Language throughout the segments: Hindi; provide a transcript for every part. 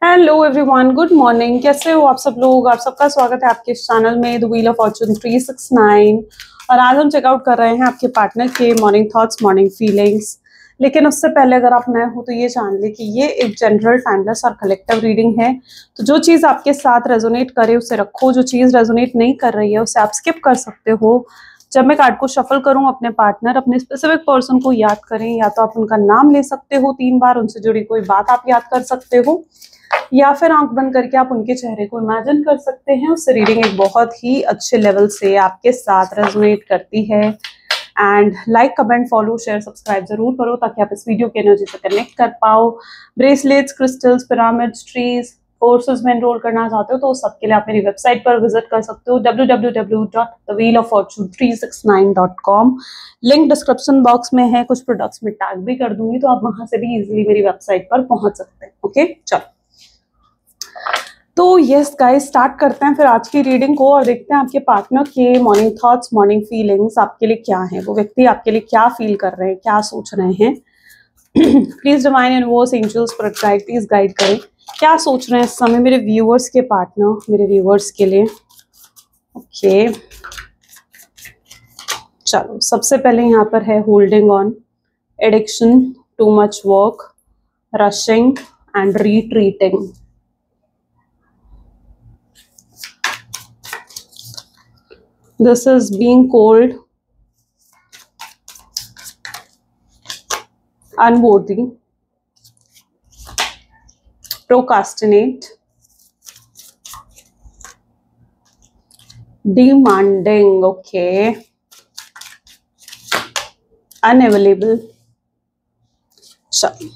Hello everyone, good morning. कैसे हो आप सब लोग? आप सबका स्वागत है आपके इस चैनल में द व्हील ऑफ फॉर्चून 369। और आज हम चेकआउट कर रहे हैं आपके पार्टनर के मॉर्निंग थॉट्स, मॉर्निंग फीलिंग्स। लेकिन उससे पहले अगर आप नए हो तो ये जान ले कि ये एक जनरल, टाइमलेस और कलेक्टिव रीडिंग है। तो जो चीज़ आपके साथ रेजोनेट करे उसे रखो, जो चीज़ रेजोनेट नहीं कर रही है उसे आप स्किप कर सकते हो। जब मैं कार्ड को शफल करूं, अपने पार्टनर, अपने स्पेसिफिक पर्सन को याद करें। या तो आप उनका नाम ले सकते हो 3 बार, उनसे जुड़ी कोई बात आप याद कर सकते हो, या फिर आंख बंद करके आप उनके चेहरे को इमेजिन कर सकते हैं। उससे रीडिंग एक बहुत ही अच्छे लेवल से आपके साथ रेजोनेट करती है। And like, comment, follow, share, subscribe जरूर करो ताकि आप इस वीडियो की एनर्जी से कनेक्ट कर पाओ। Bracelets, crystals, pyramids, trees, courses में एनरोल करना चाहते हो तो सबके लिए आप मेरी वेबसाइट पर विजिट कर सकते हो www.thewheeloffortune369.com। लिंक डिस्क्रिप्शन बॉक्स में है, कुछ प्रोडक्ट्स में टैग भी कर दूंगी तो आप वहां से भी इजीली मेरी वेबसाइट पर पहुंच सकते हैं। ओके, चलो तो यस गाइस, स्टार्ट करते हैं फिर आज की रीडिंग को और देखते हैं आपके पार्टनर के मॉर्निंग थॉट्स, मॉर्निंग फीलिंग्स आपके लिए क्या है। वो व्यक्ति आपके लिए क्या फील कर रहे हैं, क्या सोच रहे हैं। Please divine universe, angels, spirit guide, please guide करें क्या सोच रहे हैं इस समय मेरे व्यूअर्स के पार्टनर, मेरे व्यूअर्स के लिए। ओके चलो, सबसे पहले यहाँ पर है holding on, addiction, too much work, rushing and retreating. This is being cold, unworthy, procrastinate, demanding, okay, unavailable. चलो,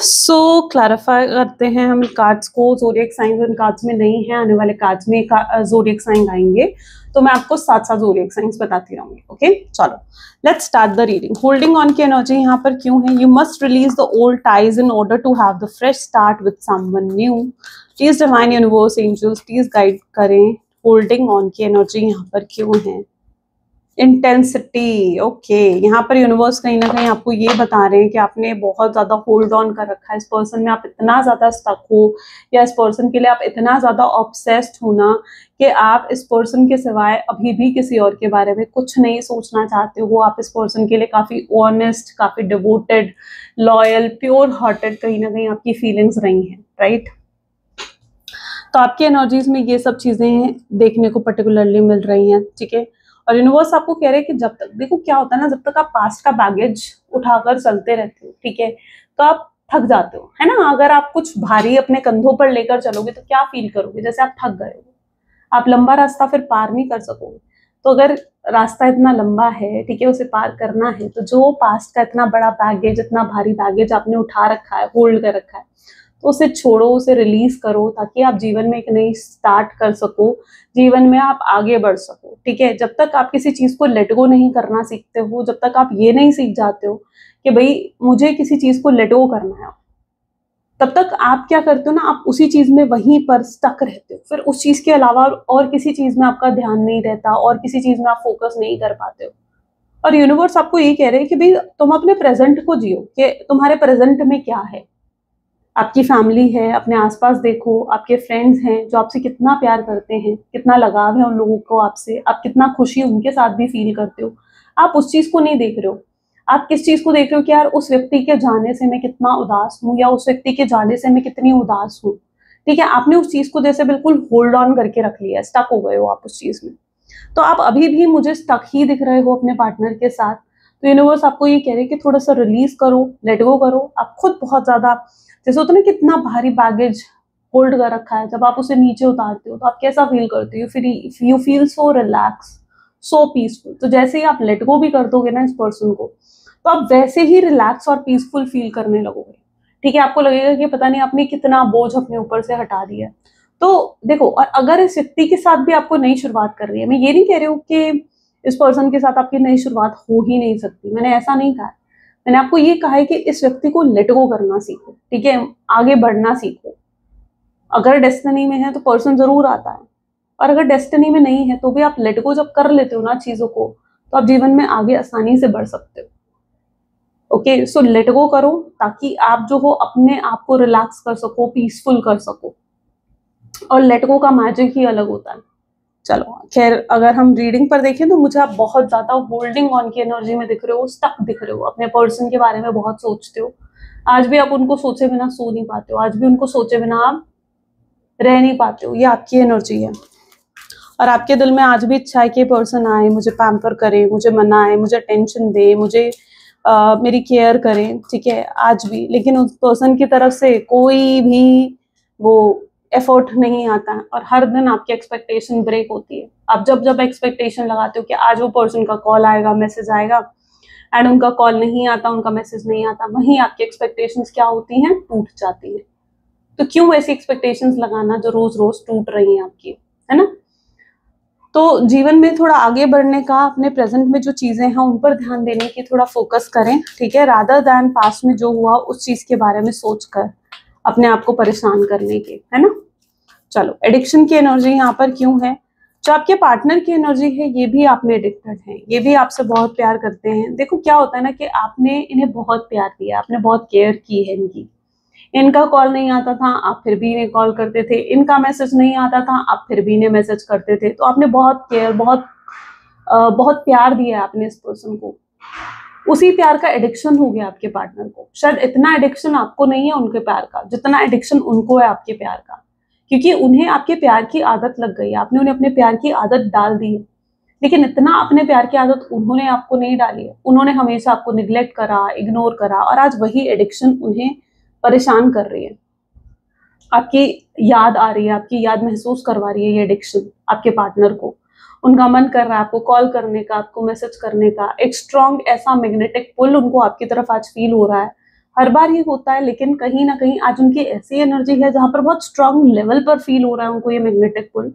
सो क्लैरिफाई करते हैं हम कार्ड्स को। ज़ोडिएक साइंस इन कार्ड्स में नहीं है, आने वाले कार्ड्स में ज़ोडिएक साइन आएंगे तो मैं आपको साथ साथ ज़ोडिएक साइंस बताती रहूंगी। ओके चलो, let's start the reading. Holding on की एनर्जी यहाँ पर क्यों है? You must release the old ties in order to have the fresh start with someone new. Please divine universe, angels, please guide करें होल्डिंग ऑन की एनर्जी यहाँ पर क्यों है। इंटेंसिटी, ओके, यहाँ पर यूनिवर्स कहीं ना कहीं आपको ये बता रहे हैं कि आपने बहुत ज्यादा होल्ड ऑन कर रखा है इस पर्सन में, आप इतना ज्यादा स्टक हो या इस पर्सन के लिए आप इतना ज्यादा ऑब्सेस्ड हो ना कि आप इस पर्सन के सिवाय अभी भी किसी और के बारे में कुछ नहीं सोचना चाहते हो। आप इस पर्सन के लिए काफी ऑनेस्ट, काफी डिवोटेड, लॉयल, प्योर हार्टेड कहीं ना कहीं आपकी फीलिंग्स रही हैं, राइट। तो आपकी एनर्जीज में ये सब चीजें देखने को पर्टिकुलरली मिल रही हैं, ठीक है। और यूनिवर्स आपको कह रहे हैं कि जब तक, देखो क्या होता है ना, जब तक आप पास्ट का बैगेज उठाकर चलते रहते हो, ठीक है, तो आप थक जाते हो, है ना। अगर आप कुछ भारी अपने कंधों पर लेकर चलोगे तो क्या फील करोगे? जैसे आप थक गए हो, आप लंबा रास्ता फिर पार नहीं कर सकोगे। तो अगर रास्ता इतना लंबा है, ठीक है, उसे पार करना है, तो जो पास्ट का इतना बड़ा बैगेज, इतना भारी बैगेज आपने उठा रखा है, होल्ड कर रखा है, तो उसे छोड़ो, उसे रिलीज करो ताकि आप जीवन में एक नई स्टार्ट कर सको, जीवन में आप आगे बढ़ सको, ठीक है। जब तक आप किसी चीज को लेट गो नहीं करना सीखते हो, जब तक आप ये नहीं सीख जाते हो कि भाई मुझे किसी चीज को लेट गो करना है, तब तक आप क्या करते हो ना, आप उसी चीज में वहीं पर स्टक रहते हो। फिर उस चीज के अलावा और किसी चीज में आपका ध्यान नहीं रहता और किसी चीज में आप फोकस नहीं कर पाते हो। और यूनिवर्स आपको ये कह रहे हैं कि भाई तुम अपने प्रेजेंट को जियो, कि तुम्हारे प्रेजेंट में क्या है। आपकी फैमिली है, अपने आसपास देखो, आपके फ्रेंड्स हैं जो आपसे कितना प्यार करते हैं, कितना लगाव है उन लोगों को आपसे, आप कितना खुशी उनके साथ भी फील करते हो। आप उस चीज को नहीं देख रहे हो, आप किस चीज को देख रहे हो कि यार उस व्यक्ति के जाने से मैं कितना उदास हूँ, या उस व्यक्ति के जाने से मैं कितनी उदास हूँ, ठीक है। आपने उस चीज को जैसे बिल्कुल होल्ड ऑन करके रख लिया, स्टक हो गए हो आप उस चीज में। तो आप अभी भी मुझे स्टक ही दिख रहे हो अपने पार्टनर के साथ। तो यूनिवर्स आपको ये कह रहे हैं कि थोड़ा सा रिलीज करो, लेट गो करो। आप खुद बहुत ज्यादा, जैसे होता है ना, कितना भारी बैगेज होल्ड कर रखा है, जब आप उसे नीचे उतारते हो तो आप कैसा फील करते हो? फिर you feel so relax, so peaceful. तो जैसे ही आप लेट गो भी कर दोगे ना इस पर्सन को, तो आप वैसे ही रिलैक्स और पीसफुल फील करने लगोगे, ठीक है। आपको लगेगा कि पता नहीं आपने कितना बोझ अपने ऊपर से हटा दिया। तो देखो, और अगर इस व्यक्ति के साथ भी आपको नई शुरुआत कर रही है, मैं ये नहीं कह रही हूँ कि इस पर्सन के साथ आपकी नई शुरुआत हो ही नहीं सकती, मैंने ऐसा नहीं कहा। मैंने आपको ये कहा है कि इस व्यक्ति को लेट गो करना सीखो, ठीक है, आगे बढ़ना सीखो। अगर डेस्टिनी में है तो पर्सन जरूर आता है, और अगर डेस्टिनी में नहीं है तो भी आप लेट गो जब कर लेते हो ना चीजों को, तो आप जीवन में आगे आसानी से बढ़ सकते हो। ओके, सो लेट गो करो ताकि आप जो हो अपने आप को रिलैक्स कर सको, पीसफुल कर सको। और लेट गो का मैजिक ही अलग होता है। चलो खैर, अगर हम रीडिंग पर देखें तो मुझे आप बहुत ज्यादा होल्डिंग ऑन की एनर्जी में दिख रहे हो, स्टक दिख रहे हो, अपने पर्सन के बारे में बहुत सोचते हो। आज भी आप उनको सोचे बिना सो नहीं पाते हो, आज भी उनको सोचे बिना आप रह नहीं पाते हो। ये आपकी एनर्जी है। और आपके दिल में आज भी इच्छा है कि पर्सन आए, मुझे पैम्पर करे, मुझे मनाए, मुझे अटेंशन दे, मुझे मेरी केयर करें, ठीक है, आज भी। लेकिन उस पर्सन की तरफ से कोई भी वो एफर्ट नहीं आता है और हर दिन आपकी एक्सपेक्टेशन ब्रेक होती है। आप जब जब एक्सपेक्टेशन लगाते हो कि आज वो पर्सन का कॉल आएगा, मैसेज आएगा, एंड उनका कॉल नहीं आता, उनका मैसेज नहीं आता, वहीं आपकी एक्सपेक्टेशंस क्या होती हैं, टूट जाती है। तो क्यों ऐसी एक्सपेक्टेशंस लगाना जो रोज रोज टूट रही हैं आपकी, है ना। तो जीवन में थोड़ा आगे बढ़ने का, अपने प्रेजेंट में जो चीजें हैं उन पर ध्यान देने की थोड़ा फोकस करें, ठीक है, रादर दैन पास्ट में जो हुआ उस चीज के बारे में सोचकर अपने आप को परेशान करने के, है ना। चलो, एडिक्शन की एनर्जी यहाँ पर क्यों है। जो आपके पार्टनर की एनर्जी है, ये भी आप में एडिक्टेड है, ये भी आपसे बहुत प्यार करते हैं। देखो क्या होता है ना कि आपने इन्हें बहुत प्यार दिया, आपने बहुत केयर की है इनकी। इनका कॉल नहीं आता था, आप फिर भी इन्हें कॉल करते थे, इनका मैसेज नहीं आता था, आप फिर भी इन्हें मैसेज करते थे। तो आपने बहुत केयर, बहुत प्यार दिया आपने इस पर्सन को। उसी प्यार का एडिक्शन हो गया आपके पार्टनर को। शायद इतना एडिक्शन आपको नहीं है उनके प्यार का जितना एडिक्शन उनको है आपके प्यार का, क्योंकि उन्हें आपके प्यार की आदत लग गई है, आपने उन्हें अपने प्यार की आदत डाल दी है। लेकिन इतना अपने प्यार की आदत उन्होंने आपको नहीं डाली है, उन्होंने हमेशा आपको निग्लेक्ट करा, इग्नोर करा, और आज वही एडिक्शन उन्हें परेशान कर रही है। आपकी याद आ रही है, आपकी याद महसूस करवा रही है ये एडिक्शन आपके पार्टनर को। उनका मन कर रहा है आपको कॉल करने का, आपको मैसेज करने का। एक स्ट्रॉन्ग ऐसा मैग्नेटिक पुल उनको आपकी तरफ आज फील हो रहा है। हर बार ये होता है, लेकिन कहीं ना कहीं आज उनकी ऐसी एनर्जी है जहां पर बहुत स्ट्रॉन्ग लेवल पर फील हो रहा है उनको ये मैग्नेटिक पुल।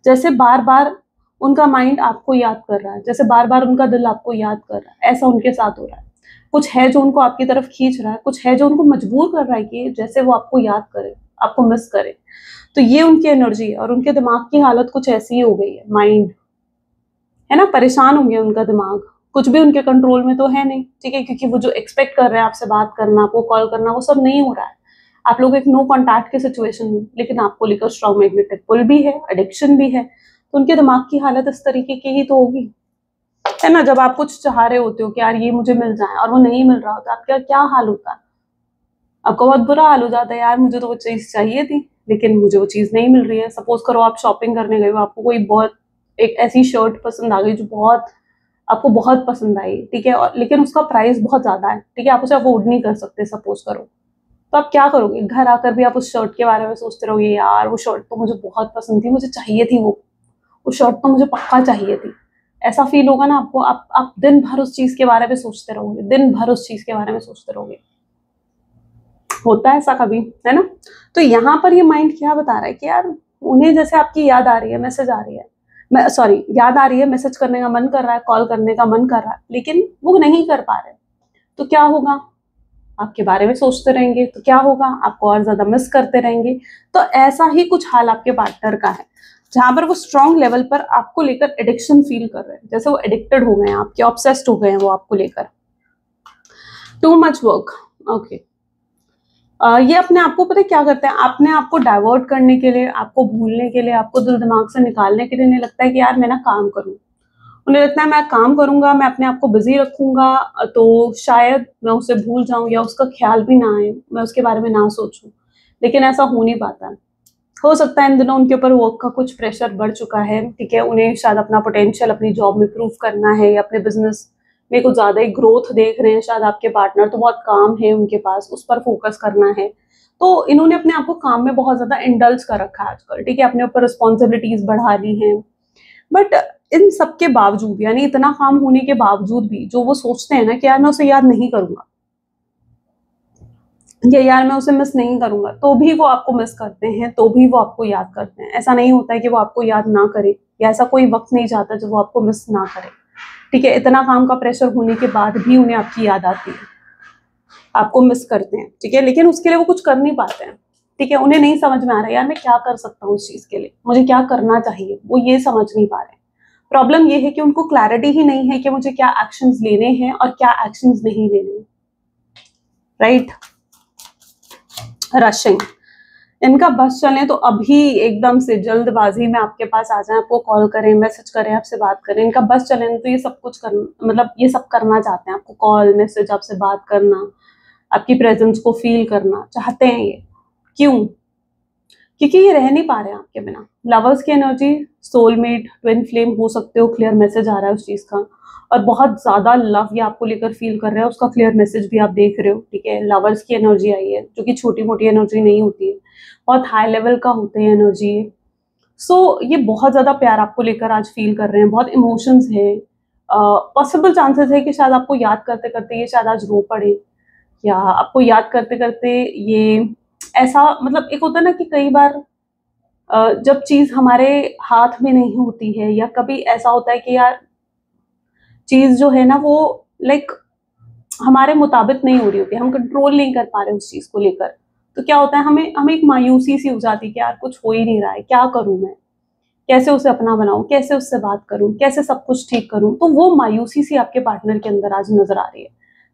जैसे बार बार उनका माइंड आपको याद कर रहा है, जैसे बार बार उनका दिल आपको याद कर रहा है, ऐसा उनके साथ हो रहा है। कुछ है जो उनको आपकी तरफ खींच रहा है, कुछ है जो उनको मजबूर कर रहा है कि जैसे वो आपको याद करे, आपको मिस करे। तो ये उनकी एनर्जी है और उनके दिमाग की हालत कुछ ऐसी ही हो गई है, माइंड, है ना, परेशान हो गया उनका दिमाग। कुछ भी उनके कंट्रोल में तो है नहीं, ठीक है, क्योंकि वो जो एक्सपेक्ट कर रहे हैं आपसे बात करना, आपको कॉल करना, वो सब नहीं हो रहा है। आप लोग एक नो कॉन्टैक्ट की सिचुएशन में, लेकिन आपको लेकर स्ट्रॉन्ग मैग्नेटिक पुल भी है, एडिक्शन भी है। तो उनके दिमाग की हालत इस तरीके की ही तो होगी, है ना। जब आप कुछ चाह रहे होते हो कि यार ये मुझे मिल जाए और वो नहीं मिल रहा होता, आपका क्या हाल होता है, आपको बहुत बुरा हाल हो जाता है। यार मुझे तो वो चीज चाहिए थी लेकिन मुझे वो चीज नहीं मिल रही है। सपोज करो आप शॉपिंग करने गए हो, आपको कोई बहुत एक ऐसी शर्ट पसंद आ गई जो बहुत आपको बहुत पसंद आई, ठीक है, और लेकिन उसका प्राइस बहुत ज्यादा है, ठीक है, आप उसे अफोर्ड नहीं कर सकते सपोज करो। तो आप क्या करोगे, घर आकर भी आप उस शर्ट के बारे में सोचते रहोगे, यार वो शर्ट तो मुझे बहुत पसंद थी, मुझे चाहिए थी, वो शर्ट तो मुझे पक्का चाहिए थी। ऐसा फील होगा ना आपको। आप दिन भर उस चीज के बारे में सोचते रहोगे, दिन भर उस चीज के बारे में सोचते रहोगे। होता है ऐसा कभी, है ना। तो यहाँ पर ये माइंड क्या बता रहा है कि यार उन्हें जैसे आपकी याद आ रही है, मैसेज आ रही है, याद आ रही है, मैसेज करने का मन कर रहा है, कॉल करने का मन कर रहा है, लेकिन वो नहीं कर पा रहे। तो क्या होगा, आपके बारे में सोचते रहेंगे, तो क्या होगा, आपको और ज्यादा मिस करते रहेंगे। तो ऐसा ही कुछ हाल आपके पार्टनर का है, जहां पर वो स्ट्रॉन्ग लेवल पर आपको लेकर एडिक्शन फील कर रहे हैं, जैसे वो एडिक्टेड हो गए हैं आपके, ऑब्सेस्ड हो गए हैं वो आपको लेकर। Too much work, okay. ये अपने आप को पता है क्या करते हैं, अपने आप को डाइवर्ट करने के लिए, आपको भूलने के लिए, आपको दिल दिमाग से निकालने के लिए नहीं लगता है कि यार मैं ना काम करूं। उन्हें लगता है मैं काम करूंगा, मैं अपने आप को बिजी रखूंगा तो शायद मैं उसे भूल जाऊं या उसका ख्याल भी ना आए, मैं उसके बारे में ना सोचूं। लेकिन ऐसा हो नहीं पाता है। हो सकता है इन दिनों उनके ऊपर वर्क का कुछ प्रेशर बढ़ चुका है, ठीक है, उन्हें शायद अपना पोटेंशियल अपनी जॉब में प्रूव करना है या अपने बिजनेस में कुछ ज्यादा ही ग्रोथ देख रहे हैं शायद आपके पार्टनर, तो बहुत काम है उनके पास, उस पर फोकस करना है। तो इन्होंने अपने आप को काम में बहुत ज्यादा इंडल्ज कर रखा है आजकल, ठीक है, अपने ऊपर रिस्पॉन्सिबिलिटीज बढ़ा ली हैं। बट इन सब के बावजूद, यानी इतना काम होने के बावजूद भी जो वो सोचते हैं ना कि यार मैं उसे याद नहीं करूंगा या यार मैं उसे मिस नहीं करूंगा, तो भी वो आपको मिस करते हैं, तो भी वो आपको याद करते हैं। ऐसा नहीं होता है कि वो आपको याद ना करे, या ऐसा कोई वक्त नहीं जाता जब वो आपको मिस ना करे, ठीक है। इतना काम का प्रेशर होने के बाद भी उन्हें आपकी याद आती है, आपको मिस करते हैं, ठीक है, लेकिन उसके लिए वो कुछ कर नहीं पाते हैं, ठीक है। उन्हें नहीं समझ में आ रहा है यार मैं क्या कर सकता हूँ उस चीज के लिए, मुझे क्या करना चाहिए, वो ये समझ नहीं पा रहे। प्रॉब्लम ये है कि उनको क्लैरिटी ही नहीं है कि मुझे क्या एक्शंस लेने हैं और क्या एक्शंस नहीं लेने हैं। राइट, रशिंग, इनका बस चले तो अभी एकदम से जल्दबाजी में आपके पास आ जाए, आपको कॉल करें, मैसेज करें, आपसे बात करें। इनका बस चले तो ये सब कुछ करना, मतलब ये सब करना चाहते हैं, आपको कॉल मैसेज, आपसे बात करना, आपकी प्रेजेंस को फील करना चाहते हैं ये। क्यों? क्योंकि ये रह नहीं पा रहे हैं आपके बिना। लवर्स की एनर्जी, सोलमेट, ट्विन फ्लेम हो सकते हो, क्लियर मैसेज आ रहा है उस चीज का, और बहुत ज्यादा लव ये आपको लेकर फील कर रहा है, उसका क्लियर मैसेज भी आप देख रहे हो। ठीक है, लवर्स की एनर्जी आई है, जो कि छोटी मोटी एनर्जी नहीं होती है, बहुत हाई लेवल का होते हैं एनर्जी। सो ये बहुत ज्यादा प्यार आपको लेकर आज फील कर रहे हैं, बहुत इमोशंस है। पॉसिबल चांसेस है कि शायद आपको याद करते करते ये शायद आज रो पड़े, या आपको याद करते करते ये ऐसा, मतलब एक होता है ना कि कई बार जब चीज हमारे हाथ में नहीं होती है, या कभी ऐसा होता है कि यार चीज जो है ना वो लाइक हमारे मुताबिक नहीं हो रही होती, हम कंट्रोल नहीं कर पा रहे उस चीज को लेकर, तो क्या होता है, हमें हमें एक मायूसी सी हो जाती है कि यार कुछ हो ही नहीं रहा है, क्या करूं मैं, कैसे उसे अपना बनाऊं, कैसे उससे बात करूं, कैसे सब कुछ ठीक करूं। तो वो मायूसी सी आपके पार्टनर के अंदर आज नजर आ रही है,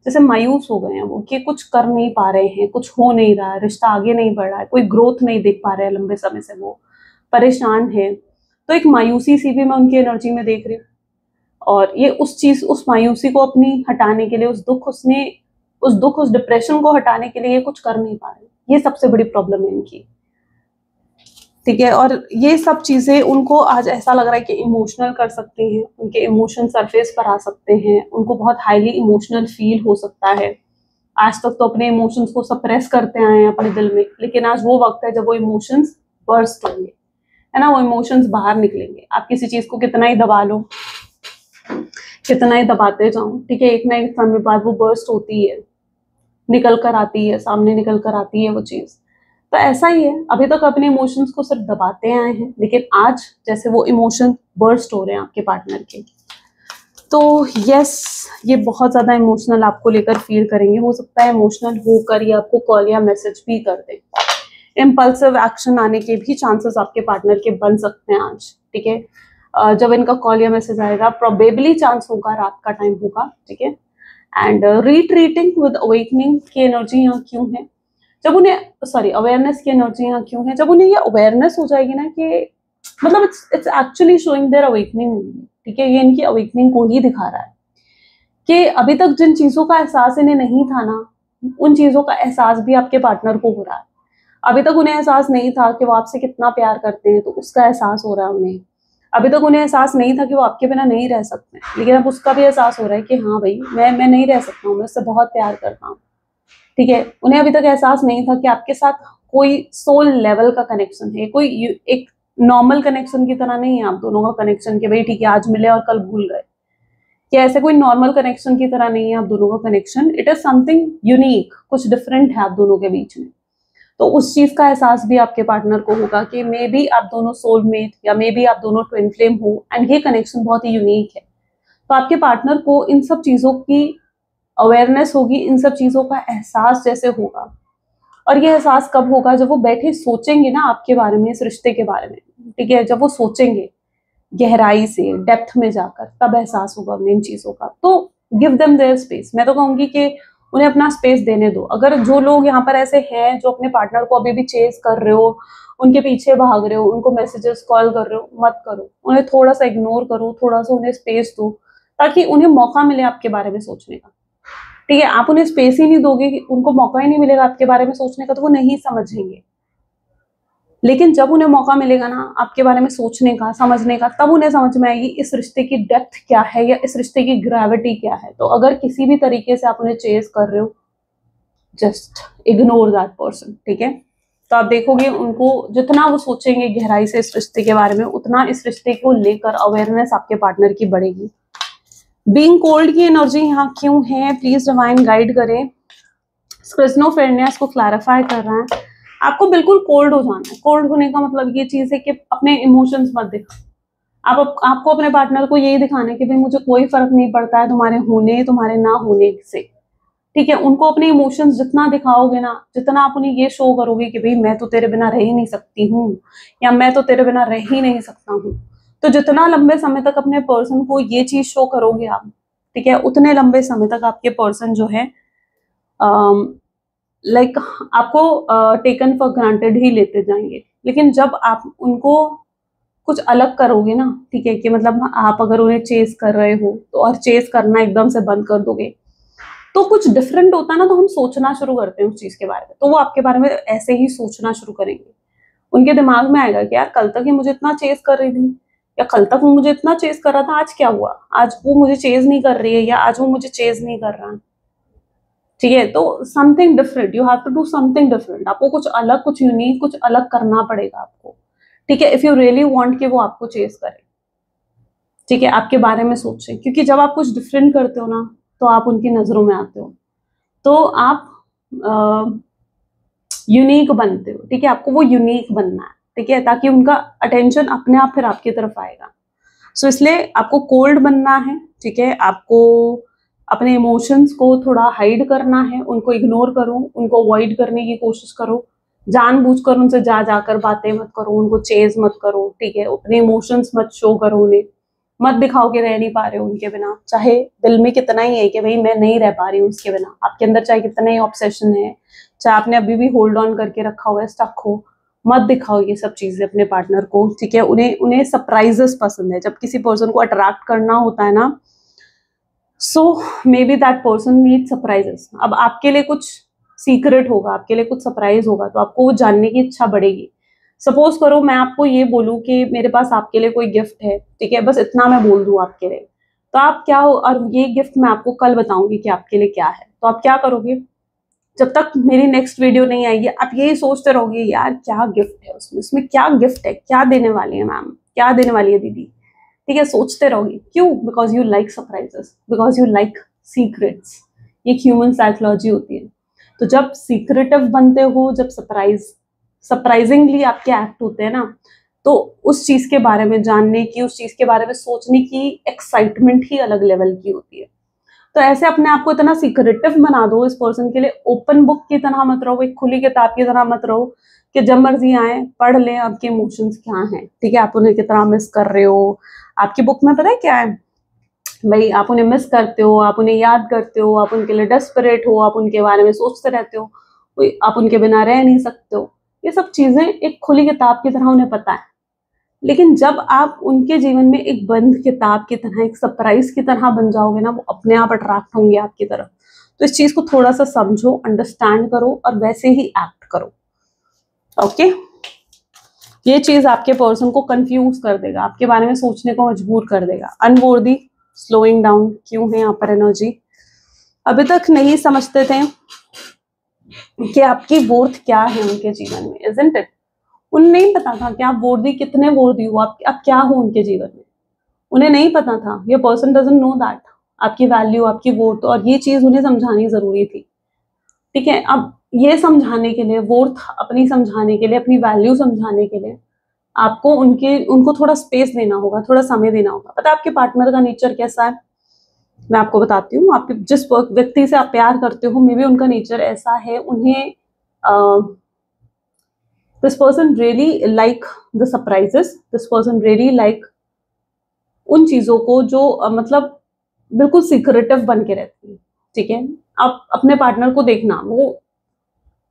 जैसे मायूस हो गए हैं वो, कि कुछ कर नहीं पा रहे हैं, कुछ हो नहीं रहा है, रिश्ता आगे नहीं बढ़ रहा है, कोई ग्रोथ नहीं देख पा रहे हैं लंबे समय से, वो परेशान है। तो एक मायूसी सी भी मैं उनकी एनर्जी में देख रही हूँ, और ये उस मायूसी को अपनी हटाने के लिए, उस दुख उस डिप्रेशन को हटाने के लिए ये कुछ कर नहीं पा रहे। ये सबसे बड़ी प्रॉब्लम है इनकी। ठीक है, और ये सब चीजें उनको आज ऐसा लग रहा है कि इमोशनल कर सकते हैं, उनके इमोशन सरफेस पर आ सकते हैं, उनको बहुत हाईली इमोशनल फील हो सकता है। आज तक तो अपने इमोशंस को सप्रेस करते आए हैं अपने दिल में, लेकिन आज वो वक्त है जब वो इमोशंस बर्स्ट होंगे, है ना, वो इमोशंस बाहर निकलेंगे। आप किसी चीज को कितना ही दबा लो, कितना ही दबाते जाओ, ठीक है, एक ना एक समय बाद वो बर्स्ट होती है, निकल कर आती है, सामने निकल कर आती है वो चीज। तो ऐसा ही है, अभी तक अपने इमोशंस को सिर्फ दबाते आए हैं, लेकिन आज जैसे वो इमोशन बर्स्ट हो रहे हैं आपके पार्टनर के। तो यस, ये बहुत ज्यादा इमोशनल आपको लेकर फील करेंगे। हो सकता है इमोशनल होकर ये आपको कॉल या मैसेज भी कर दे। इम्पल्सिव एक्शन आने के भी चांसेस आपके पार्टनर के बन सकते हैं आज। ठीक है, जब इनका कॉल या मैसेज आएगा, प्रोबेबली चांस होगा रात का टाइम होगा। ठीक है, एंड रिट्रीटिंग विद अवेकनिंग की एनर्जी यहाँ क्यों है, जब उन्हें अवेयरनेस की एनर्जी यहाँ क्यों है, जब उन्हें ये अवेयरनेस हो जाएगी ना कि मतलब it's actually showing there awakening. ठीक है, ये इनकी अवेकनिंग को ही दिखा रहा है कि अभी तक जिन चीजों का एहसास इन्हें नहीं था ना, उन चीजों का एहसास भी आपके पार्टनर को हो रहा है। अभी तक उन्हें एहसास नहीं था कि वो आपसे कितना प्यार करते हैं, तो उसका एहसास हो रहा है उन्हें। अभी तक उन्हें एहसास नहीं था कि वो आपके बिना नहीं रह सकते, लेकिन अब उसका भी एहसास हो रहा है कि हाँ भाई, मैं नहीं रह सकता हूँ, मैं उससे बहुत प्यार करता हूँ। ठीक है, उन्हें अभी तक एहसास नहीं था कि आपके साथ कोई सोल लेवल का कनेक्शन है, कोई एक नॉर्मल कनेक्शन की तरह नहीं है आप दोनों का कनेक्शन, कि भाई ठीक है आज मिले और कल भूल गए, कि ऐसे कोई नॉर्मल कनेक्शन की तरह नहीं है आप दोनों का connection. It is something unique, कुछ डिफरेंट है आप दोनों के बीच में। तो उस चीज का एहसास भी आपके पार्टनर को होगा कि मे बी आप दोनों सोलमेट, या मे बी आप दोनों ट्विन फ्लेम हो, एंड ये कनेक्शन बहुत ही यूनिक है। तो आपके पार्टनर को इन सब चीजों की अवेयरनेस होगी, इन सब चीजों का एहसास जैसे होगा। और ये एहसास कब होगा, जब वो बैठे सोचेंगे ना आपके बारे में, इस रिश्ते के बारे में। ठीक है, जब वो सोचेंगे गहराई से, डेप्थ में जाकर, तब एहसास होगा उन्हें इन चीजों का। तो गिव देम देयर स्पेस। मैं तो कहूंगी कि उन्हें अपना स्पेस देने दो। अगर जो लोग यहाँ पर ऐसे हैं जो अपने पार्टनर को अभी भी चेस कर रहे हो, उनके पीछे भाग रहे हो, उनको मैसेजेस कॉल कर रहे हो, मत करो, उन्हें थोड़ा सा इग्नोर करो, थोड़ा सा उन्हें स्पेस दो, ताकि उन्हें मौका मिले आपके बारे में सोचने का। ठीक है, आप उन्हें स्पेस ही नहीं दोगे, उनको मौका ही नहीं मिलेगा आपके बारे में सोचने का, तो वो नहीं समझेंगे। लेकिन जब उन्हें मौका मिलेगा ना आपके बारे में सोचने का, समझने का, तब उन्हें समझ में आएगी इस रिश्ते की डेप्थ क्या है, या इस रिश्ते की ग्रेविटी क्या है। तो अगर किसी भी तरीके से आप उन्हें चेस कर रहे हो, जस्ट इग्नोर दैट पर्सन। ठीक है, तो आप देखोगे उनको जितना वो सोचेंगे गहराई से इस रिश्ते के बारे में, उतना इस रिश्ते को लेकर अवेयरनेस आपके पार्टनर की बढ़ेगी। बीइंग कोल्ड की एनर्जी यहाँ क्यों है, प्लीज डिवाइन गाइड करें। स्क्रिस्नोफेरेनिया को क्लैरिफाई कर रहा है, आपको बिल्कुल कोल्ड हो जाना है। कोल्ड होने का मतलब ये चीज है कि अपने इमोशंस मत दिखा। आपको अपने पार्टनर को यही दिखाना है कि भाई मुझे कोई फर्क नहीं पड़ता है तुम्हारे होने तुम्हारे ना होने से। ठीक है, उनको अपने इमोशंस जितना दिखाओगे ना, जितना आप उन्हें ये शो करोगे कि भाई मैं तो तेरे बिना रह ही नहीं सकती हूँ, या मैं तो तेरे बिना रह ही नहीं सकता हूँ, तो जितना लंबे समय तक अपने पर्सन को ये चीज शो करोगे आप, ठीक है, उतने लंबे समय तक आपके पर्सन जो है लाइक आपको टेकन फॉर ग्रांटेड ही लेते जाएंगे। लेकिन जब आप उनको कुछ अलग करोगे ना, ठीक है, कि मतलब आप अगर उन्हें चेस कर रहे हो तो और चेस करना एकदम से बंद कर दोगे तो कुछ डिफरेंट होता है ना, तो हम सोचना शुरू करते हैं उस चीज के बारे में, तो वो आपके बारे में ऐसे ही सोचना शुरू करेंगे। उनके दिमाग में आएगा कि यार कल तक ये मुझे इतना चेस कर रही थी, या कल तक वो मुझे इतना चेस कर रहा था, आज क्या हुआ, आज वो मुझे चेस नहीं कर रही है, या आज वो मुझे चेस नहीं कर रहा। ठीक है, तो something different, you have to do something different. आपको कुछ अलग, कुछ यूनिक, कुछ अलग करना पड़ेगा आपको। ठीक है, इफ यू रियली वांट कि वो आपको चेस करे, ठीक है, आपके बारे में सोचे, क्योंकि जब आप कुछ डिफरेंट करते हो ना तो आप उनकी नजरों में आते हो, तो आप यूनिक बनते हो। ठीक है, आपको वो यूनिक बनना है, ठीक है, ताकि उनका अटेंशन अपने आप फिर आपकी तरफ आएगा। सो इसलिए आपको कोल्ड बनना है। ठीक है, आपको अपने इमोशंस को थोड़ा हाइड करना है, उनको इग्नोर करो, उनको अवॉइड करने की कोशिश करो, जानबूझकर उनसे जा जाकर बातें मत करो, उनको चेज मत करो। ठीक है, अपने इमोशंस मत शो करो, उन्हें मत दिखाओ कि रह नहीं पा रहे हो उनके बिना, चाहे दिल में कितना ही है कि भाई मैं नहीं रह पा रही हूँ उसके बिना, आपके अंदर चाहे कितना ही ऑब्सेशन है, चाहे आपने अभी भी होल्ड ऑन करके रखा हुआ है, स्टक हो, मत दिखाओ ये सब चीजें अपने पार्टनर को। ठीक है, उन्हें उन्हें सरप्राइजेस पसंद है। जब किसी पर्सन को अट्रैक्ट करना होता है ना, so maybe that person need surprises. अब आपके लिए कुछ सीक्रेट होगा, आपके लिए कुछ सरप्राइज होगा, तो आपको वो जानने की इच्छा बढ़ेगी। सपोज करो मैं आपको ये बोलूं कि मेरे पास आपके लिए कोई गिफ्ट है, ठीक है, बस इतना मैं बोल दूं आपके लिए, तो आप क्या हो, और ये गिफ्ट मैं आपको कल बताऊंगी कि आपके लिए क्या है, तो आप क्या करोगे? जब तक मेरी नेक्स्ट वीडियो नहीं आएगी आप यही सोचते रहोगे, यार क्या गिफ्ट है उसमें, उसमें क्या गिफ्ट है, क्या देने वाली है मैम, क्या देने वाली है दीदी। ठीक है, सोचते रहोगे। क्यों? Because you like surprises, because you like secrets. ये ह्यूमन साइकोलॉजी होती है। तो जब सीक्रेटिव बनते हो, जब सरप्राइजिंगली आपके एक्ट होते हैं ना, तो उस चीज के बारे में जानने की, उस चीज के बारे में सोचने की एक्साइटमेंट ही अलग लेवल की होती है। तो ऐसे अपने आप को इतना सीक्रेटिव बना दो इस पर्सन के लिए, ओपन बुक की तरह मत रहो, एक खुली किताब की तरह मत रहो कि जब मर्जी आए पढ़ लें आपके इमोशंस क्या हैं। ठीक है, आप उन्हें कितना मिस कर रहे हो, आपकी बुक में पता है क्या है भाई, आप उन्हें मिस करते हो, आप उन्हें याद करते हो, आप उनके लिए डेस्परेट हो, आप उनके बारे में सोचते रहते हो, आप उनके बिना रह नहीं सकते हो। ये सब चीजें एक खुली किताब की तरह उन्हें पता है। लेकिन जब आप उनके जीवन में एक बंद किताब की तरह, एक सरप्राइज की तरह बन जाओगे ना, वो अपने आप अट्रैक्ट होंगे आपकी तरफ। तो इस चीज को थोड़ा सा समझो, अंडरस्टैंड करो और वैसे ही एक्ट करो। ओके, ये चीज आपके पर्सन को कंफ्यूज कर देगा, आपके बारे में सोचने को मजबूर कर देगा। अनवॉर्दी, स्लोइंग डाउन, क्यों है यहाँ पर एनर्जी? अभी तक नहीं समझते थे कि आपकी वर्थ क्या है उनके जीवन में, इजंट इट? उन्हें नहीं पता था कि आप वर्दी, कितने वर्दी हो, आप क्या हो उनके जीवन में। उन्हें नहीं पता था, ये पर्सन डजंट नो दैट आपकी वैल्यू, आपकी वर्थ, और ये चीज उन्हें समझानी जरूरी थी। ठीक है, अब ये समझाने के लिए, वर्थ अपनी समझाने के लिए, अपनी वैल्यू समझाने के लिए आपको उनको थोड़ा स्पेस देना होगा, थोड़ा समय देना होगा। पता है आपके पार्टनर का नेचर कैसा है? मैं आपको बताती हूँ। आप जिस व्यक्ति से आप प्यार करते हो, मे बी उनका नेचर ऐसा है, उन्हें this person really like the surprises, this person really like उन चीजों को जो मतलब बिल्कुल सीक्रेटिव बन के रहती है। ठीक है, आप अपने पार्टनर को देखना, वो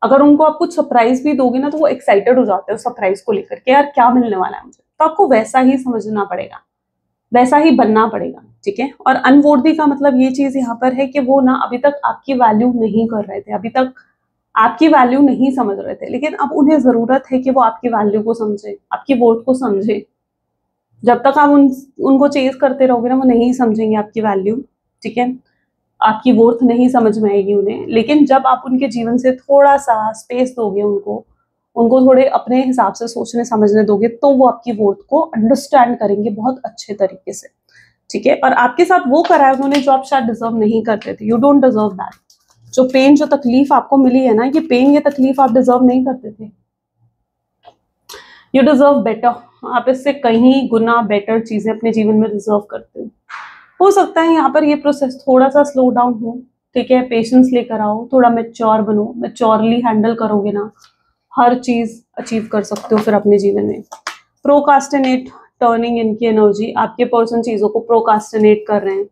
अगर उनको आप कुछ सरप्राइज भी दोगे ना तो वो एक्साइटेड हो जाते हैं सरप्राइज को लेकर के, यार क्या मिलने वाला है मुझे। तो आपको वैसा ही समझना पड़ेगा, वैसा ही बनना पड़ेगा। ठीक है, और अनवर्दी का मतलब ये चीज यहाँ पर है कि वो ना अभी तक आपकी वैल्यू नहीं कर रहे थे, अभी तक आपकी वैल्यू नहीं समझ रहे थे, लेकिन अब उन्हें जरूरत है कि वो आपकी वैल्यू को समझे, आपकी वर्थ को समझे। जब तक आप उनको चेज करते रहोगे ना, वो नहीं समझेंगे आपकी वैल्यू। ठीक है, आपकी वर्थ नहीं समझ में आएगी उन्हें। लेकिन जब आप उनके जीवन से थोड़ा सा स्पेस दोगे, उनको थोड़े अपने हिसाब से सोचने समझने दोगे, तो वो आपकी वर्थ को अंडरस्टैंड करेंगे बहुत अच्छे तरीके से। ठीक है, और आपके साथ वो करा है उन्होंने जो आप शायद डिजर्व नहीं करते थे। You don't deserve that. जो पेन, जो तकलीफ आपको मिली है ना, ये पेन, ये तकलीफ आप डिजर्व नहीं करते थे। You deserve better. आप इससे कहीं गुना बेटर चीजें अपने जीवन में डिजर्व करते हो सकता है यहाँ पर ये प्रोसेस थोड़ा सा स्लो डाउन हो। ठीक है, पेशेंस लेकर आओ, थोड़ा मैच्योर बनो, मैच्योरली हैंडल करोगे ना, हर चीज अचीव कर सकते हो फिर अपने जीवन में। प्रोकास्टिनेट, टर्निंग इनकी एनर्जी, आपके पर्सन चीजों को प्रोकास्टिनेट कर रहे हैं।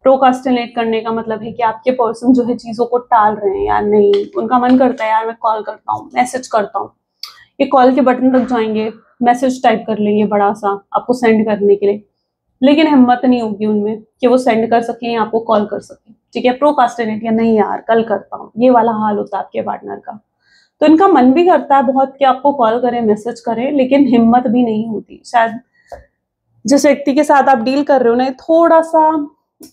प्रोकास्टिनेट करने का मतलब है कि आपके पर्सन जो है चीजों को टाल रहे हैं, यार नहीं, उनका मन करता है यार मैं कॉल करता हूँ, मैसेज करता हूँ, ये कॉल के बटन तक जाएंगे, मैसेज टाइप कर लेंगे बड़ा सा आपको सेंड करने के लिए, लेकिन हिम्मत नहीं होगी उनमें कि वो सेंड कर सके या आपको कॉल कर सके। ठीक है, प्रोकास्टिनेट या नहीं यार कल करता हूँ, ये वाला हाल होता है आपके पार्टनर का। तो इनका मन भी करता है बहुत कि आपको कॉल करें, मैसेज करें, लेकिन हिम्मत भी नहीं होती। शायद जिस व्यक्ति के साथ आप डील कर रहे हो ना, थोड़ा सा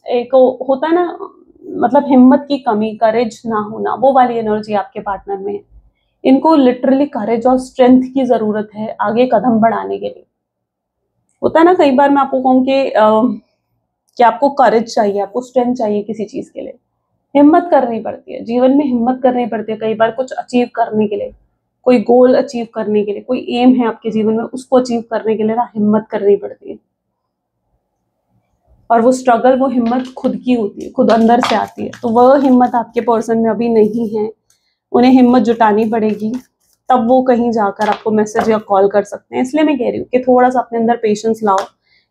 एक होता है ना, मतलब हिम्मत की कमी, करेज ना होना, वो वाली एनर्जी आपके पार्टनर में है। इनको लिटरली करेज और स्ट्रेंथ की जरूरत है आगे कदम बढ़ाने के लिए। होता है ना, कई बार मैं आपको कहूँ कि आपको करेज चाहिए, आपको स्ट्रेंथ चाहिए किसी चीज के लिए, हिम्मत करनी पड़ती है जीवन में, हिम्मत करनी पड़ती है कई बार कुछ अचीव करने के लिए, कोई गोल अचीव करने के लिए, कोई एम है आपके जीवन में, उसको अचीव करने के लिए ना हिम्मत करनी पड़ती है। और वो स्ट्रगल, वो हिम्मत खुद की होती है, खुद अंदर से आती है। तो वह हिम्मत आपके पर्सन में अभी नहीं है, उन्हें हिम्मत जुटानी पड़ेगी, तब वो कहीं जाकर आपको मैसेज या कॉल कर सकते हैं। इसलिए मैं कह रही हूँ कि थोड़ा सा अपने अंदर पेशेंस लाओ,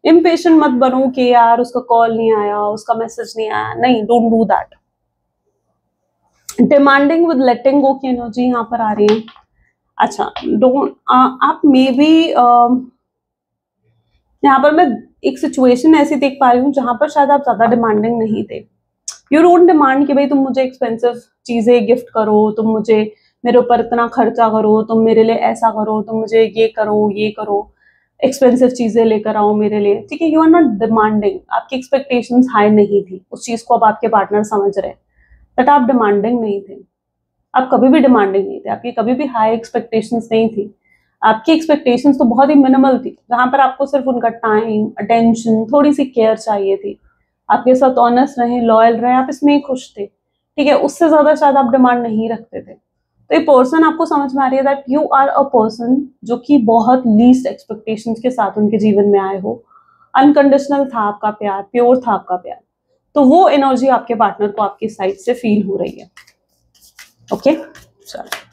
इम्पेशेंट मत बनो कि यार उसका कॉल नहीं आया, उसका मैसेज नहीं आया, नहीं, don't do that. Demanding with letting go की एनर्जी यहाँ पर आ रही है। अच्छा, डोंट आप मे बी यहाँ पर मैं एक सिचुएशन ऐसी देख पा रही हूँ जहां पर शायद आप ज्यादा डिमांडिंग नहीं थे। यू डोंट डिमांड कि भाई तुम मुझे एक्सपेंसिव चीजें गिफ्ट करो, तुम मुझे मेरे ऊपर इतना खर्चा करो, तुम मेरे लिए ऐसा करो, तुम मुझे ये करो, ये करो, एक्सपेंसिव चीजें लेकर आओ मेरे लिए। ठीक है, यू आर नॉट डिमांडिंग, आपकी एक्सपेक्टेशंस हाई नहीं थी, उस चीज को अब आपके पार्टनर समझ रहे हैं, बट आप डिमांडिंग नहीं थे, आप कभी भी डिमांडिंग नहीं थे, आपकी कभी भी हाई एक्सपेक्टेशंस नहीं थी। आपकी एक्सपेक्टेशंस तो बहुत ही मिनिमल थी, जहां पर आपको सिर्फ उनका टाइम, अटेंशन, थोड़ी सी केयर चाहिए थी, आपके साथ ऑनेस्ट रहे, लॉयल रहे, आप इसमें ही खुश थे। ठीक है, उससे ज्यादा शायद आप डिमांड नहीं रखते थे। तो ये पर्सन आपको समझ में आ रही है that you are a person जो कि बहुत लीस्ट एक्सपेक्टेशंस के साथ उनके जीवन में आए हो। अनकंडीशनल था आपका प्यार, प्योर था आपका प्यार। तो वो एनर्जी आपके पार्टनर को आपकी साइड से फील हो रही है। ओके, चलो।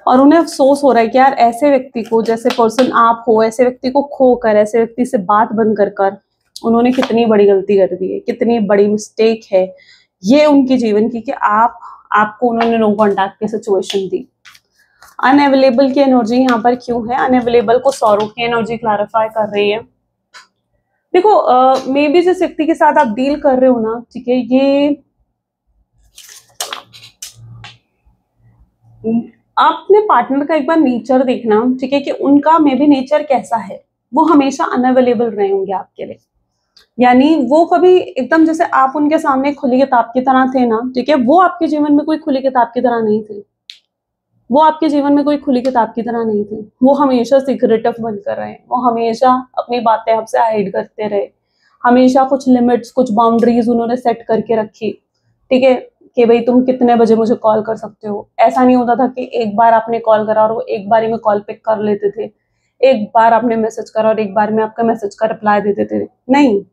और उन्हें अफसोस हो रहा है कि यार ऐसे व्यक्ति को, जैसे पर्सन आप हो, ऐसे व्यक्ति को खोकर, ऐसे व्यक्ति से बात बंद कर उन्होंने कितनी बड़ी गलती कर दी है, कितनी बड़ी मिस्टेक है ये उनके जीवन की, कि आपको उन्होंने नो कॉन्टैक्ट की सिचुएशन दी। अनअवेलेबल की एनर्जी यहाँ पर क्यों है? अनअवेलेबल को सॉरो की एनर्जी क्लैरिफाई कर रही है। देखो, मे बी जिस व्यक्ति के साथ आप डील कर रहे हो ना, ठीक है, ये आप अपने पार्टनर का एक बार नेचर देखना, ठीक है, कि उनका मे बी नेचर कैसा है। वो हमेशा अनअवेलेबल रहे होंगे आपके लिए, यानी वो कभी एकदम जैसे आप उनके सामने खुली किताब की तरह थे ना, ठीक है, वो आपके जीवन में कोई खुली किताब की तरह नहीं थे। वो आपके जीवन में कोई खुली किताब की तरह नहीं थे। वो हमेशा सीक्रेटिव बनकर रहे, वो हमेशा अपनी बातें आपसे हाइड करते रहे, हमेशा कुछ लिमिट्स, कुछ बाउंड्रीज उन्होंने सेट करके रखी। ठीक है, कि भाई तुम कितने बजे मुझे कॉल कर सकते हो। ऐसा नहीं होता था कि एक बार आपने कॉल करा और वो एक बार ही में कॉल पिक कर लेते थे, एक बार आपने मैसेज करा और एक बार में आपका मैसेज का रिप्लाई देते थे। नहीं,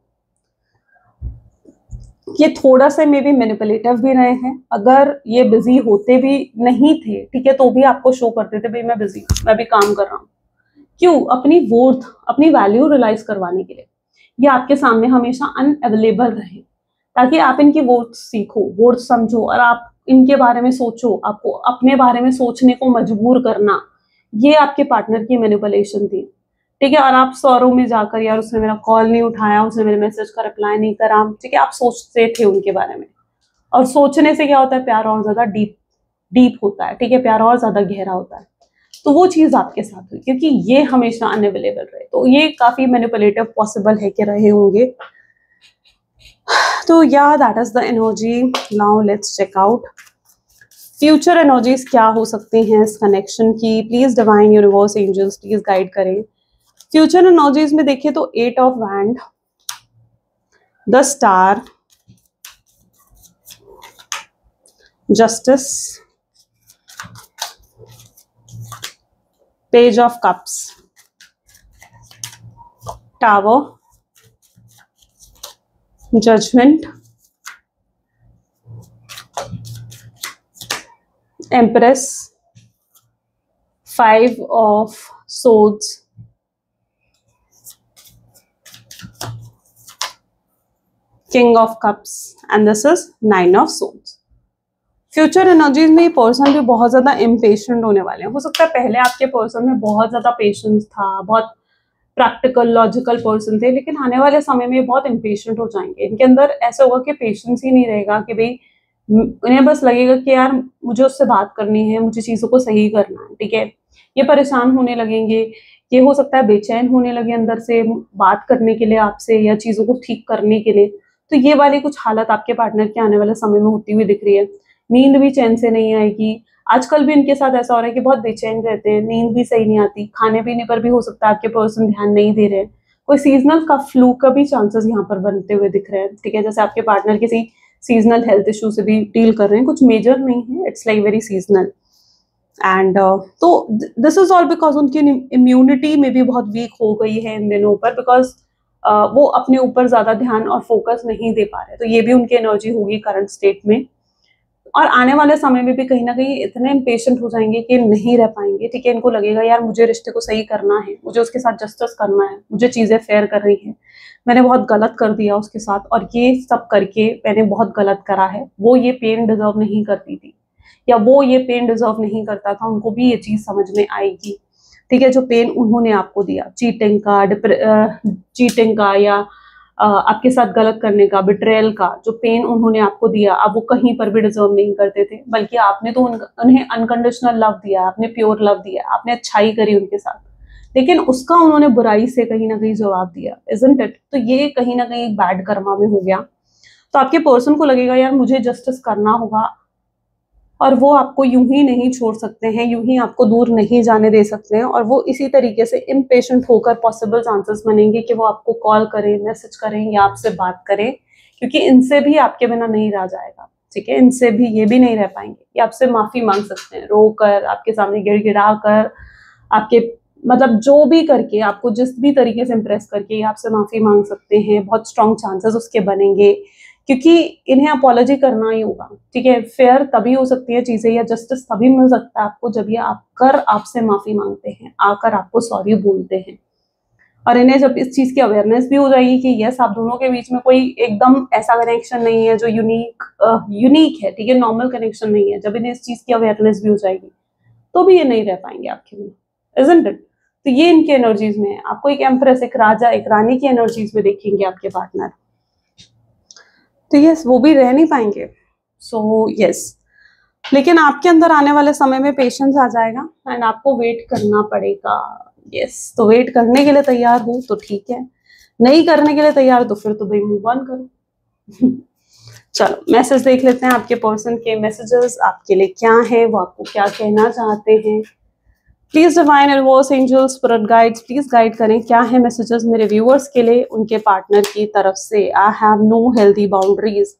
ये थोड़ा सा मे बी मैनिपुलेटिव भी रहे हैं। अगर ये बिजी होते भी नहीं थे, ठीक है, तो भी आपको शो करते थे भाई मैं बिजी, मैं भी काम कर रहा हूँ। क्यों? अपनी वर्थ, अपनी वैल्यू रियलाइज करवाने के लिए ये आपके सामने हमेशा अनअवेलेबल रहे, ताकि आप इनकी वर्थ सीखो, वर्थ समझो और आप इनके बारे में सोचो, आपको अपने बारे में सोचने को मजबूर करना, ये आपके पार्टनर की मैनिपुलेशन थी। ठीक है, और आप सौरों में जाकर यार उसने मेरा कॉल नहीं उठाया, उसने मेरे मैसेज का रिप्लाई नहीं करा, ठीक है, आप सोचते थे उनके बारे में। और सोचने से क्या होता है? प्यार और ज्यादा डीप डीप होता है। ठीक है, प्यार और ज्यादा गहरा होता है। तो वो चीज आपके साथ हुई क्योंकि ये हमेशा अनअवेलेबल रहे, तो ये काफी मैनिपुलेटिव पॉसिबल है कि रहे होंगे। तो या that is the energy. Now let's check out future energies क्या हो सकती हैं इस कनेक्शन की। Please divine universe angels please guide करें। फ्यूचर एनर्जीज में देखिए तो 8 of wand, the star, justice, page of cups, tower, judgement, empress, 5 of swords, king of cups and this is 9 of souls. फ्यूचर एनर्जीज में ये पर्सन भी बहुत ज्यादा इम्पेशेंट होने वाले हैं। हो सकता है पहले आपके पर्सन में बहुत ज्यादा पेशेंस था, बहुत प्रैक्टिकल लॉजिकल पर्सन थे, लेकिन आने वाले समय में ये बहुत इम्पेशेंट हो जाएंगे। इनके अंदर ऐसा होगा कि पेशेंस ही नहीं रहेगा, कि भाई उन्हें बस लगेगा कि यार मुझे उससे बात करनी है, मुझे चीजों को सही करना है, ठीक है। ये परेशान होने लगेंगे, ये हो सकता है बेचैन होने लगे अंदर से बात करने के लिए आपसे या चीजों को ठीक करने के लिए। तो ये वाली कुछ हालत आपके पार्टनर के आने वाले समय में होती हुई दिख रही है। नींद भी चैन से नहीं आएगी। आजकल भी इनके साथ ऐसा हो रहा है कि बहुत बेचैन रहते हैं, नींद भी सही नहीं आती, खाने पीने पर भी हो सकता है आपके पर्सन ध्यान नहीं दे रहे हैं। कोई सीजनल का फ्लू का भी चांसेस यहाँ पर बनते हुए दिख रहे हैं, ठीक है। जैसे आपके पार्टनर किसी सीजनल हेल्थ इशू से भी डील कर रहे हैं, कुछ मेजर नहीं है, it's like very seasonal. And तो दिस इज ऑल बिकॉज उनकी इम्यूनिटी में भी बहुत वीक हो गई है इन दिनों पर, बिकॉज वो अपने ऊपर ज्यादा ध्यान और फोकस नहीं दे पा रहे। तो ये भी उनकी एनर्जी होगी करंट स्टेट में। और आने वाले समय में भी कहीं ना कहीं इतने इम्पेशेंट हो जाएंगे कि नहीं रह पाएंगे, ठीक है। इनको लगेगा यार मुझे रिश्ते को सही करना है, मुझे उसके साथ जस्टिस करना है, मुझे चीजें फेयर कर रही है, मैंने बहुत गलत कर दिया उसके साथ, और ये सब करके मैंने बहुत गलत करा है। वो ये पेन डिजर्व नहीं करती थी, या वो ये पेन डिजर्व नहीं करता था, उनको भी ये चीज समझ में आएगी, ठीक है। जो पेन उन्होंने आपको दिया, चीटिंग का या आपके साथ गलत करने का, बिट्रेयल का, जो पेन उन्होंने आपको दिया, अब वो कहीं पर भी डिजर्व नहीं करते थे, बल्कि आपने तो उन्हें अनकंडीशनल लव दिया, आपने प्योर लव दिया, आपने अच्छाई करी उनके साथ, लेकिन उसका उन्होंने बुराई से कहीं ना कहीं जवाब दिया, इजंट इट। तो ये कहीं ना कहीं एक बैड कर्मा में हो गया। तो आपके पर्सन को लगेगा यार मुझे जस्टिस करना होगा, और वो आपको यूं ही नहीं छोड़ सकते हैं, यूं ही आपको दूर नहीं जाने दे सकते हैं। और वो इसी तरीके से इम्पेशेंट होकर पॉसिबल चांसेस बनेंगे कि वो आपको कॉल करें, मैसेज करें या आपसे बात करें, क्योंकि इनसे भी आपके बिना नहीं रहा जाएगा, ठीक है। इनसे भी ये भी नहीं रह पाएंगे। ये आपसे माफी मांग सकते हैं, रोकर, आपके सामने गिड़गिड़ा कर, आपके मतलब जो भी करके, आपको जिस भी तरीके से इम्प्रेस करके ये आपसे माफी मांग सकते हैं। बहुत स्ट्रॉन्ग चांसेस उसके बनेंगे, क्योंकि इन्हें अपॉलॉजी करना ही होगा, ठीक है। फेयर तभी हो सकती है चीजें, या जस्टिस तभी मिल सकता है आपको जब ये आपसे माफी मांगते हैं, आकर आपको सॉरी बोलते हैं। और इन्हें जब इस चीज की अवेयरनेस भी हो जाएगी कि यस आप दोनों के बीच में कोई एकदम ऐसा कनेक्शन नहीं है जो यूनिक है, ठीक है, नॉर्मल कनेक्शन नहीं है, जब इन्हें इस चीज की अवेयरनेस भी हो जाएगी तो भी ये नहीं रह पाएंगे आपके बिना, इजंट इट। तो ये इनकी एनर्जीज में है। आपको एक एम्प्रेस, एक राजा, एक रानी की एनर्जीज में देखेंगे आपके पार्टनर, तो यस वो भी रह नहीं पाएंगे। सो यस, लेकिन आपके अंदर आने वाले समय में पेशेंस आ जाएगा एंड आपको वेट करना पड़ेगा। यस, तो वेट करने के लिए तैयार हो तो ठीक है, नहीं करने के लिए तैयार तो फिर तो भाई मूव ऑन करो। चलो मैसेज देख लेते हैं आपके पर्सन के। मैसेजेस आपके लिए क्या है, वो आपको क्या कहना चाहते हैं। Please divine universe, angels, spirit guides, please guide करें क्या है मैसेजेस मेरे व्यूअर्स के लिए उनके पार्टनर की तरफ से। I have no healthy boundaries,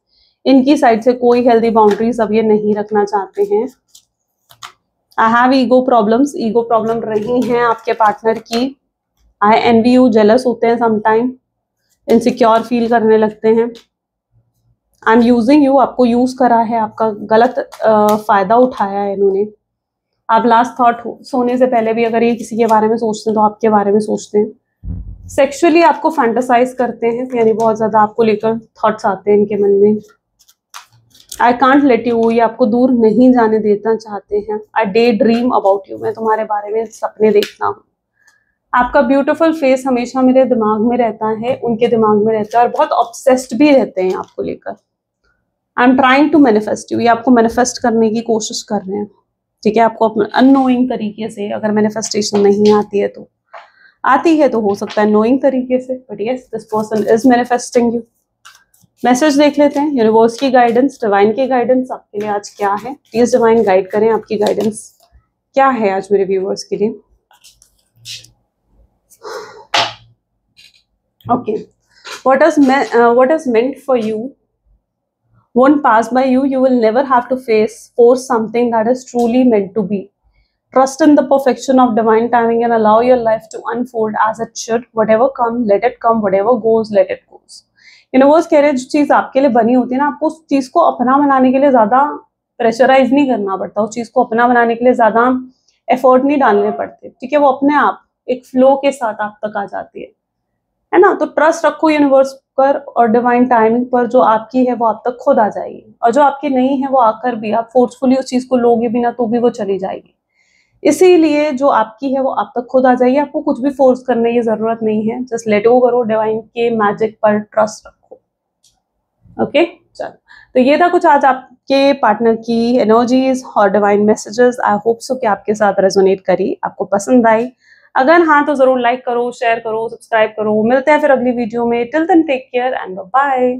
इनकी साइड से कोई हेल्दी बाउंड्रीज अब ये नहीं रखना चाहते हैं। I have ego problems, ego problem रही हैं आपके पार्टनर की। आई एनवी यू, जेलस होते हैं समटाइम, इनसिक्योर फील करने लगते हैं। आई एम यूजिंग यू, आपको यूज करा है, आपका गलत फायदा उठाया है इन्होंने। आप लास्ट थॉट सोने से पहले भी अगर ये किसी के बारे में सोचते हैं तो आपके बारे में सोचते हैं। सेक्सुअली आपको फैंटासाइज करते हैं, यानी बहुत ज्यादा आपको लेकर थॉट्स आते हैं इनके मन में। आई कांट लेट यू, ये आपको दूर नहीं जाने देना चाहते हैं। आई डे ड्रीम अबाउट यू, मैं तुम्हारे बारे में सपने देखता हूँ। आपका ब्यूटीफुल फेस हमेशा मेरे दिमाग में रहता है, उनके दिमाग में रहता है, और बहुत ऑब्सेस्ड भी रहते हैं आपको लेकर। I am trying to manifest you, ये आपको मैनिफेस्ट करने की कोशिश कर रहे हैं, ठीक है। आपको अपने अननोइंग तरीके से, अगर मैनिफेस्टेशन नहीं आती है तो आती है तो हो सकता है नोइंग तरीके से, but yes this person is manifesting you. Message देख लेते हैं यूनिवर्स की गाइडेंस, डिवाइन की गाइडेंस आपके लिए आज क्या है। प्लीज डिवाइन गाइड करें, आपकी गाइडेंस क्या है आज मेरे व्यूअर्स के लिए। Okay, what is meant for you won't pass by you. You will never have to force something that is truly meant to be. Trust in the perfection of divine timing and allow your life to unfold as it should. Whatever comes, let it come. Whatever goes, let it goes. Universe कह रहे हैं जो चीज आपके लिए बनी होती है ना, आपको उस चीज को अपना बनाने के लिए ज्यादा प्रेशराइज नहीं करना पड़ता, उस चीज को अपना बनाने के लिए ज्यादा एफर्ट नहीं डालने पड़ते, ठीक है। वो अपने आप एक फ्लो के साथ आप तक आ जाती है। है ना। तो ट्रस्ट रखो यूनिवर्स पर और डिवाइन टाइमिंग पर, जो आपकी है वो आप तक खुद आ जाएगी, और जो आपकी नहीं है वो आकर भी आप फोर्सफुली उस चीज को लोगे भी ना तो भी वो चली जाएगी। इसीलिए जो आपकी है वो आप तक खुद आ जाएगी, आपको कुछ भी फोर्स करने की जरूरत नहीं है, जस्ट लेट गो करो, डिवाइन के मैजिक पर ट्रस्ट रखो। ओके चलो, तो ये था कुछ आज आपके पार्टनर की एनर्जीज और divine messages. I hope so कि आपके साथ रेजोनेट करी, आपको पसंद आई। अगर हाँ तो जरूर लाइक करो, शेयर करो, सब्सक्राइब करो। मिलते हैं फिर अगली वीडियो में। Till then take care and bye bye.